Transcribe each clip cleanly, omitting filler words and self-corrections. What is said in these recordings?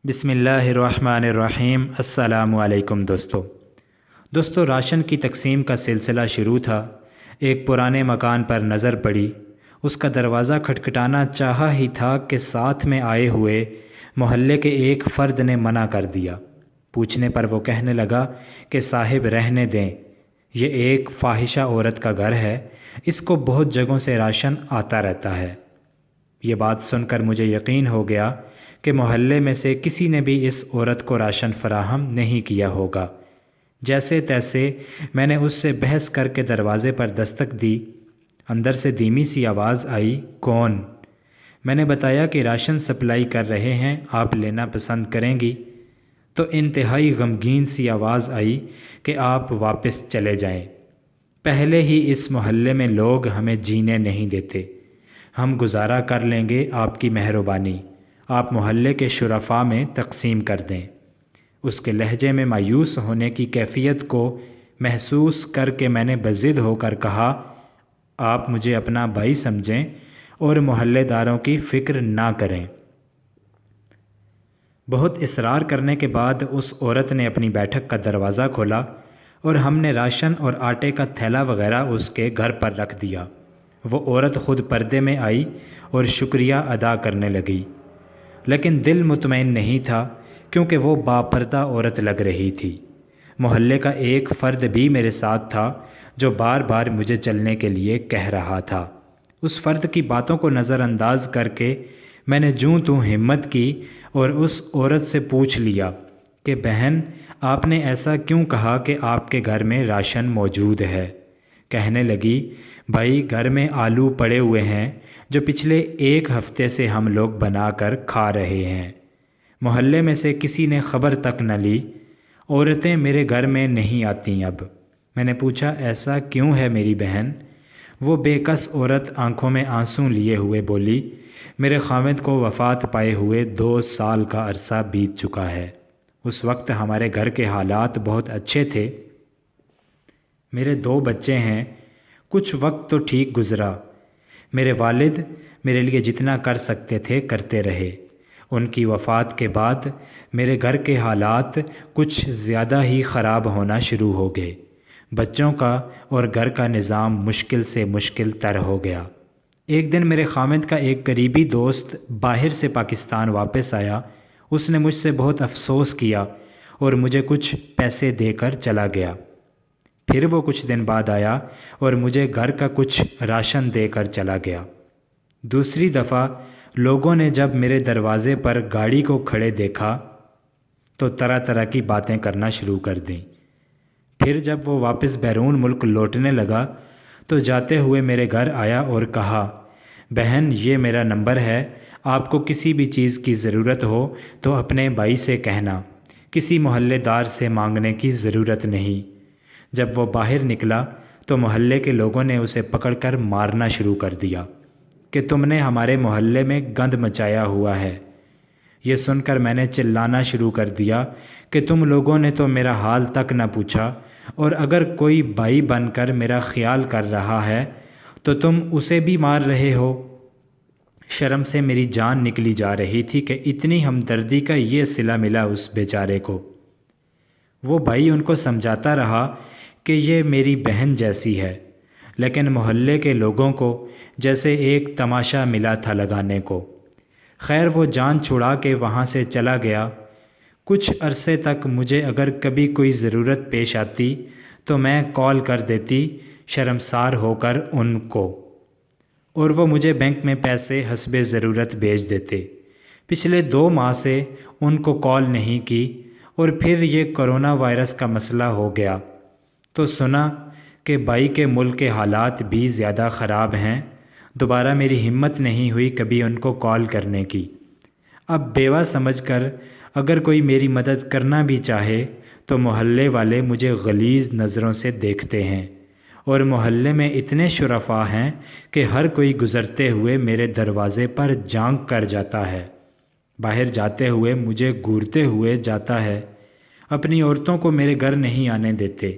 بسم اللہ الرحمن الرحیم۔ السلام علیکم دوستو، راشن کی تقسیم کا سلسلہ شروع تھا۔ ایک پرانے مکان پر نظر پڑی۔ اس کا دروازہ کھٹکھٹانا چاہا ہی تھا کہ ساتھ میں آئے ہوئے محلے کے ایک فرد نے منع کر دیا۔ پوچھنے پر وہ کہنے لگا کہ صاحب رہنے دیں، یہ ایک فاحشہ عورت کا گھر ہے، اس کو بہت جگہوں سے راشن آتا رہتا ہے۔ یہ بات سن کر مجھے یقین ہو گیا کہ محلے میں سے کسی نے بھی اس عورت کو راشن فراہم نہیں کیا ہوگا۔ جیسے تیسے میں نے اس سے بحث کر کے دروازے پر دستک دی۔ اندر سے دھیمی سی آواز آئی، کون؟ میں نے بتایا کہ راشن سپلائی کر رہے ہیں، آپ لینا پسند کریں گی؟ تو انتہائی غمگین سی آواز آئی کہ آپ واپس چلے جائیں، پہلے ہی اس محلے میں لوگ ہمیں جینے نہیں دیتے، ہم گزارا کر لیں گے، آپ کی مہربانی، آپ محلے کے شرفاء میں تقسیم کر دیں۔ اس کے لہجے میں مایوس ہونے کی کیفیت کو محسوس کر کے میں نے بضد ہو کر کہا، آپ مجھے اپنا بھائی سمجھیں اور محلے داروں کی فکر نہ کریں۔ بہت اصرار کرنے کے بعد اس عورت نے اپنی بیٹھک کا دروازہ کھولا اور ہم نے راشن اور آٹے کا تھیلا وغیرہ اس کے گھر پر رکھ دیا۔ وہ عورت خود پردے میں آئی اور شکریہ ادا کرنے لگی، لیکن دل مطمئن نہیں تھا کیونکہ وہ باپردہ عورت لگ رہی تھی۔ محلے کا ایک فرد بھی میرے ساتھ تھا جو بار بار مجھے چلنے کے لیے کہہ رہا تھا۔ اس فرد کی باتوں کو نظر انداز کر کے میں نے جوں توں ہمت کی اور اس عورت سے پوچھ لیا کہ بہن، آپ نے ایسا کیوں کہا کہ آپ کے گھر میں راشن موجود ہے؟ کہنے لگی، بھائی گھر میں آلو پڑے ہوئے ہیں جو پچھلے ایک ہفتے سے ہم لوگ بنا کر کھا رہے ہیں، محلے میں سے کسی نے خبر تک نہ لی، عورتیں میرے گھر میں نہیں آتیں اب۔ میں نے پوچھا، ایسا کیوں ہے میری بہن؟ وہ بے کس عورت آنکھوں میں آنسوں لیے ہوئے بولی، میرے خاوند کو وفات پائے ہوئے 2 سال کا عرصہ بیت چکا ہے۔ اس وقت ہمارے گھر کے حالات بہت اچھے تھے، میرے 2 بچے ہیں، کچھ وقت تو ٹھیک گزرا، میرے والد میرے لیے جتنا کر سکتے تھے کرتے رہے۔ ان کی وفات کے بعد میرے گھر کے حالات کچھ زیادہ ہی خراب ہونا شروع ہو گئے، بچوں کا اور گھر کا نظام مشکل سے مشکل تر ہو گیا۔ ایک دن میرے خاوند کا ایک قریبی دوست باہر سے پاکستان واپس آیا، اس نے مجھ سے بہت افسوس کیا اور مجھے کچھ پیسے دے کر چلا گیا۔ پھر وہ کچھ دن بعد آیا اور مجھے گھر کا کچھ راشن دے کر چلا گیا۔ دوسری دفعہ لوگوں نے جب میرے دروازے پر گاڑی کو کھڑے دیکھا تو طرح طرح کی باتیں کرنا شروع کر دیں۔ پھر جب وہ واپس بیرون ملک لوٹنے لگا تو جاتے ہوئے میرے گھر آیا اور کہا، بہن یہ میرا نمبر ہے، آپ کو کسی بھی چیز کی ضرورت ہو تو اپنے بھائی سے کہنا، کسی محلے دار سے مانگنے کی ضرورت نہیں۔ جب وہ باہر نکلا تو محلے کے لوگوں نے اسے پکڑ کر مارنا شروع کر دیا کہ تم نے ہمارے محلے میں گند مچایا ہوا ہے۔ یہ سن کر میں نے چلانا شروع کر دیا کہ تم لوگوں نے تو میرا حال تک نہ پوچھا، اور اگر کوئی بھائی بن کر میرا خیال کر رہا ہے تو تم اسے بھی مار رہے ہو۔ شرم سے میری جان نکلی جا رہی تھی کہ اتنی ہمدردی کا یہ صلہ ملا اس بیچارے کو۔ وہ بھائی ان کو سمجھاتا رہا کہ یہ میری بہن جیسی ہے، لیکن محلے کے لوگوں کو جیسے ایک تماشا ملا تھا لگانے کو۔ خیر وہ جان چھڑا کے وہاں سے چلا گیا۔ کچھ عرصے تک مجھے اگر کبھی کوئی ضرورت پیش آتی تو میں کال کر دیتی شرمسار ہو کر ان کو، اور وہ مجھے بینک میں پیسے حسب ضرورت بھیج دیتے۔ پچھلے 2 ماہ سے ان کو کال نہیں کی، اور پھر یہ کرونا وائرس کا مسئلہ ہو گیا تو سنا کہ بھائی کے ملک کے حالات بھی زیادہ خراب ہیں۔ دوبارہ میری ہمت نہیں ہوئی کبھی ان کو کال کرنے کی۔ اب بیوہ سمجھ کر اگر کوئی میری مدد کرنا بھی چاہے تو محلے والے مجھے غلیظ نظروں سے دیکھتے ہیں، اور محلے میں اتنے شرفاء ہیں کہ ہر کوئی گزرتے ہوئے میرے دروازے پر جھانک کر جاتا ہے، باہر جاتے ہوئے مجھے گھورتے ہوئے جاتا ہے، اپنی عورتوں کو میرے گھر نہیں آنے دیتے۔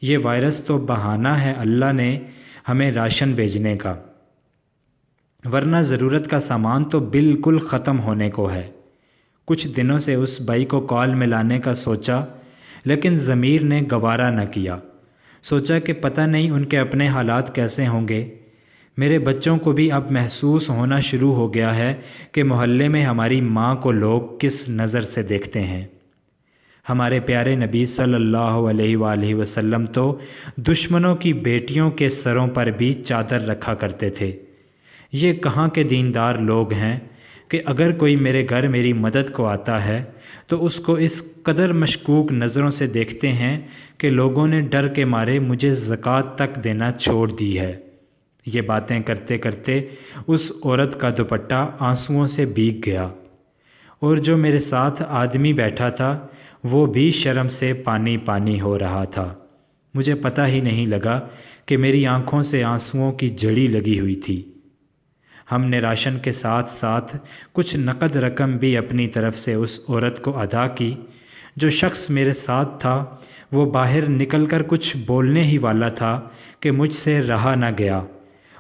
یہ وائرس تو بہانہ ہے اللہ نے ہمیں راشن بھیجنے کا، ورنہ ضرورت کا سامان تو بالکل ختم ہونے کو ہے۔ کچھ دنوں سے اس بھائی کو کال میں لانے کا سوچا، لیکن ضمیر نے گوارا نہ کیا۔ سوچا کہ پتہ نہیں ان کے اپنے حالات کیسے ہوں گے۔ میرے بچوں کو بھی اب محسوس ہونا شروع ہو گیا ہے کہ محلے میں ہماری ماں کو لوگ کس نظر سے دیکھتے ہیں۔ ہمارے پیارے نبی صلی اللہ علیہ وآلہ وسلم تو دشمنوں کی بیٹیوں کے سروں پر بھی چادر رکھا کرتے تھے۔ یہ کہاں کے دیندار لوگ ہیں کہ اگر کوئی میرے گھر میری مدد کو آتا ہے تو اس کو اس قدر مشکوک نظروں سے دیکھتے ہیں کہ لوگوں نے ڈر کے مارے مجھے زکوٰۃ تک دینا چھوڑ دی ہے۔ یہ باتیں کرتے کرتے اس عورت کا دوپٹہ آنسوؤں سے بھیگ گیا، اور جو میرے ساتھ آدمی بیٹھا تھا وہ بھی شرم سے پانی پانی ہو رہا تھا۔ مجھے پتہ ہی نہیں لگا کہ میری آنکھوں سے آنسوؤں کی جھڑی لگی ہوئی تھی۔ ہم نے راشن کے ساتھ ساتھ کچھ نقد رقم بھی اپنی طرف سے اس عورت کو ادا کی۔ جو شخص میرے ساتھ تھا وہ باہر نکل کر کچھ بولنے ہی والا تھا کہ مجھ سے رہا نہ گیا،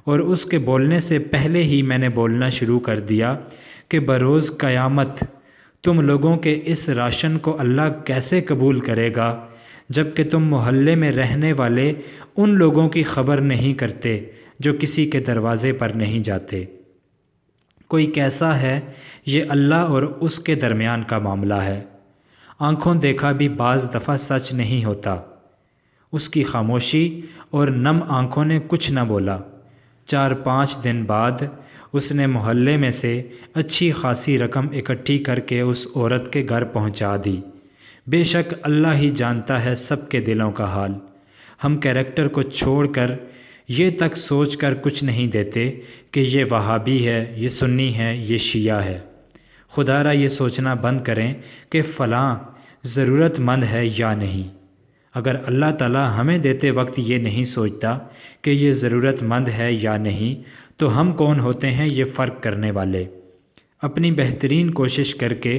اور اس کے بولنے سے پہلے ہی میں نے بولنا شروع کر دیا کہ بروز قیامت تم لوگوں کے اس راشن کو اللہ کیسے قبول کرے گا جب کہ تم محلے میں رہنے والے ان لوگوں کی خبر نہیں کرتے جو کسی کے دروازے پر نہیں جاتے۔ کوئی کیسا ہے یہ اللہ اور اس کے درمیان کا معاملہ ہے۔ آنکھوں دیکھا بھی بعض دفعہ سچ نہیں ہوتا۔ اس کی خاموشی اور نم آنکھوں نے کچھ نہ بولا۔ 4-5 دن بعد اس نے محلے میں سے اچھی خاصی رقم اکٹھی کر کے اس عورت کے گھر پہنچا دی۔ بے شک اللہ ہی جانتا ہے سب کے دلوں کا حال۔ ہم کیریکٹر کو چھوڑ کر یہ تک سوچ کر کچھ نہیں دیتے کہ یہ وہابی ہے، یہ سنی ہے، یہ شیعہ ہے۔ خدا را یہ سوچنا بند کریں کہ فلاں ضرورت مند ہے یا نہیں۔ اگر اللہ تعالیٰ ہمیں دیتے وقت یہ نہیں سوچتا کہ یہ ضرورت مند ہے یا نہیں، تو ہم کون ہوتے ہیں یہ فرق کرنے والے؟ اپنی بہترین کوشش کر کے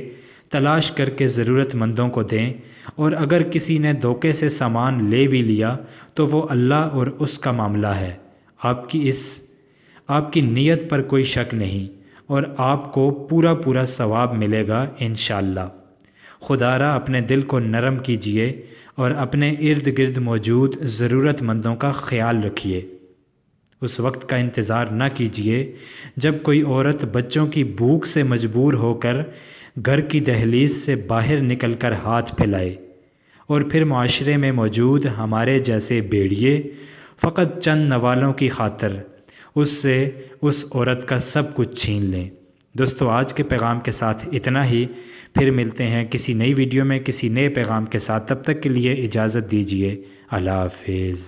تلاش کر کے ضرورت مندوں کو دیں، اور اگر کسی نے دھوکے سے سامان لے بھی لیا تو وہ اللہ اور اس کا معاملہ ہے۔ آپ کی نیت پر کوئی شک نہیں، اور آپ کو پورا ثواب ملے گا انشاءاللہ۔ خدا را اپنے دل کو نرم کیجئے اور اپنے ارد گرد موجود ضرورت مندوں کا خیال رکھیے۔ اس وقت کا انتظار نہ کیجیے جب کوئی عورت بچوں کی بھوک سے مجبور ہو کر گھر کی دہلیز سے باہر نکل کر ہاتھ پھیلائے، اور پھر معاشرے میں موجود ہمارے جیسے بھیڑیے فقط چند نوالوں کی خاطر اس سے اس عورت کا سب کچھ چھین لیں۔ دوستو، آج کے پیغام کے ساتھ اتنا ہی۔ پھر ملتے ہیں کسی نئی ویڈیو میں کسی نئے پیغام کے ساتھ۔ تب تک کے لیے اجازت دیجیے۔ اللہ حافظ۔